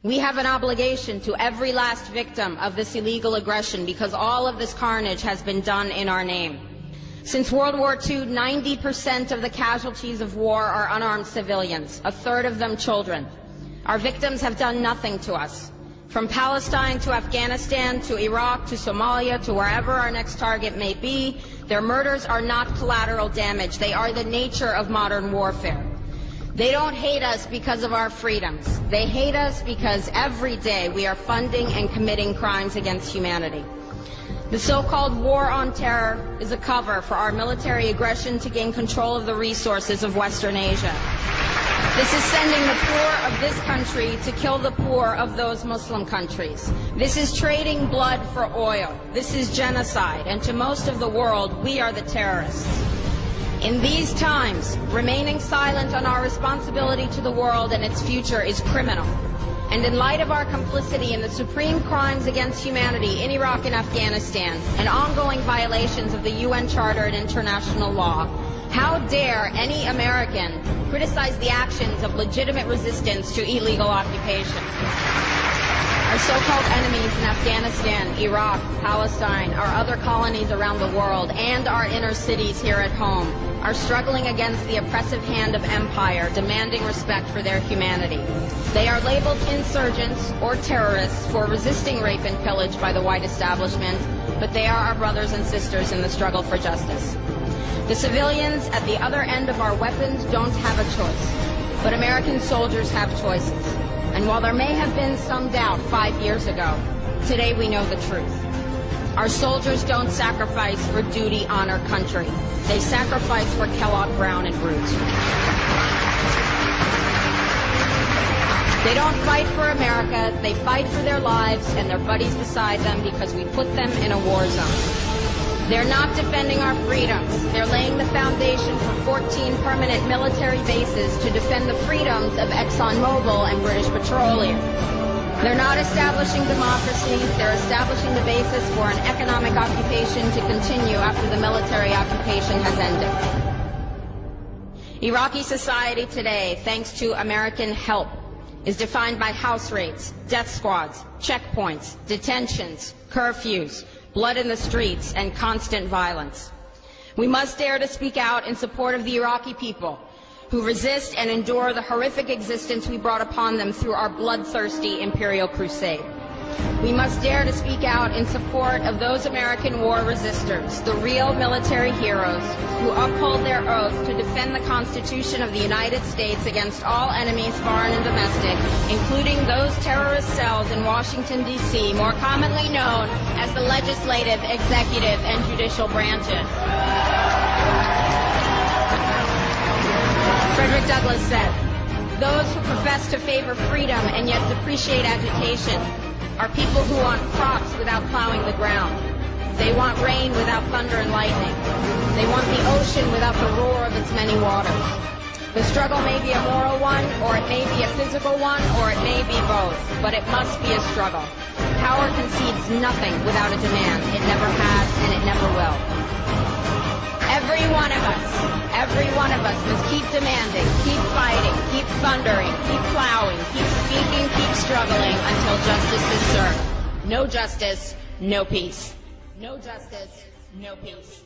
We have an obligation to every last victim of this illegal aggression because all of this carnage has been done in our name. Since World War II, 90% of the casualties of war are unarmed civilians, a third of them children. Our victims have done nothing to us. From Palestine to Afghanistan to Iraq to Somalia to wherever our next target may be, their murders are not collateral damage. They are the nature of modern warfare. They don't hate us because of our freedoms. They hate us because every day we are funding and committing crimes against humanity. The so-called war on terror is a cover for our military aggression to gain control of the resources of Western Asia. This is sending the poor of this country to kill the poor of those Muslim countries. This is trading blood for oil. This is genocide, and to most of the world, we are the terrorists. In these times, remaining silent on our responsibility to the world and its future is criminal. And in light of our complicity in the supreme crimes against humanity in Iraq and Afghanistan and ongoing violations of the UN Charter and international law, how dare any American criticize the actions of legitimate resistance to illegal occupation? Our so-called enemies in Afghanistan, Iraq, Palestine, our other colonies around the world, and our inner cities here at home are struggling against the oppressive hand of empire, demanding respect for their humanity. They are labeled insurgents or terrorists for resisting rape and pillage by the white establishment, but they are our brothers and sisters in the struggle for justice. The civilians at the other end of our weapons don't have a choice, but American soldiers have choices. And while there may have been some doubt 5 years ago, today we know the truth. Our soldiers don't sacrifice for duty, honor, country. They sacrifice for Kellogg, Brown, and Root. They don't fight for America, they fight for their lives and their buddies beside them because we put them in a war zone. They're not defending our freedoms. They're laying the foundation for 14 permanent military bases to defend the freedoms of ExxonMobil and British Petroleum. They're not establishing democracy. They're establishing the basis for an economic occupation to continue after the military occupation has ended. Iraqi society today, thanks to American help, is defined by house raids, death squads, checkpoints, detentions, curfews, blood in the streets, and constant violence. We must dare to speak out in support of the Iraqi people who resist and endure the horrific existence we brought upon them through our bloodthirsty imperial crusade. We must dare to speak out in support of those American war resistors, the real military heroes who uphold their oath to defend the Constitution of the United States against all enemies, foreign and domestic, including those terrorist cells in Washington, D.C., more commonly known as the legislative, executive, and judicial branches. Frederick Douglass said, "Those who profess to favor freedom and yet depreciate agitation are people who want crops without plowing the ground. They want rain without thunder and lightning. They want the ocean without the roar of its many waters." The struggle may be a moral one, or it may be a physical one, or it may be both, but it must be a struggle. Power concedes nothing without a demand. It never has, and it never will. Every one of us must keep demanding, keep fighting, keep thundering, keep plowing, keep speaking, keep struggling until justice is served. No justice, no peace. No justice, no peace.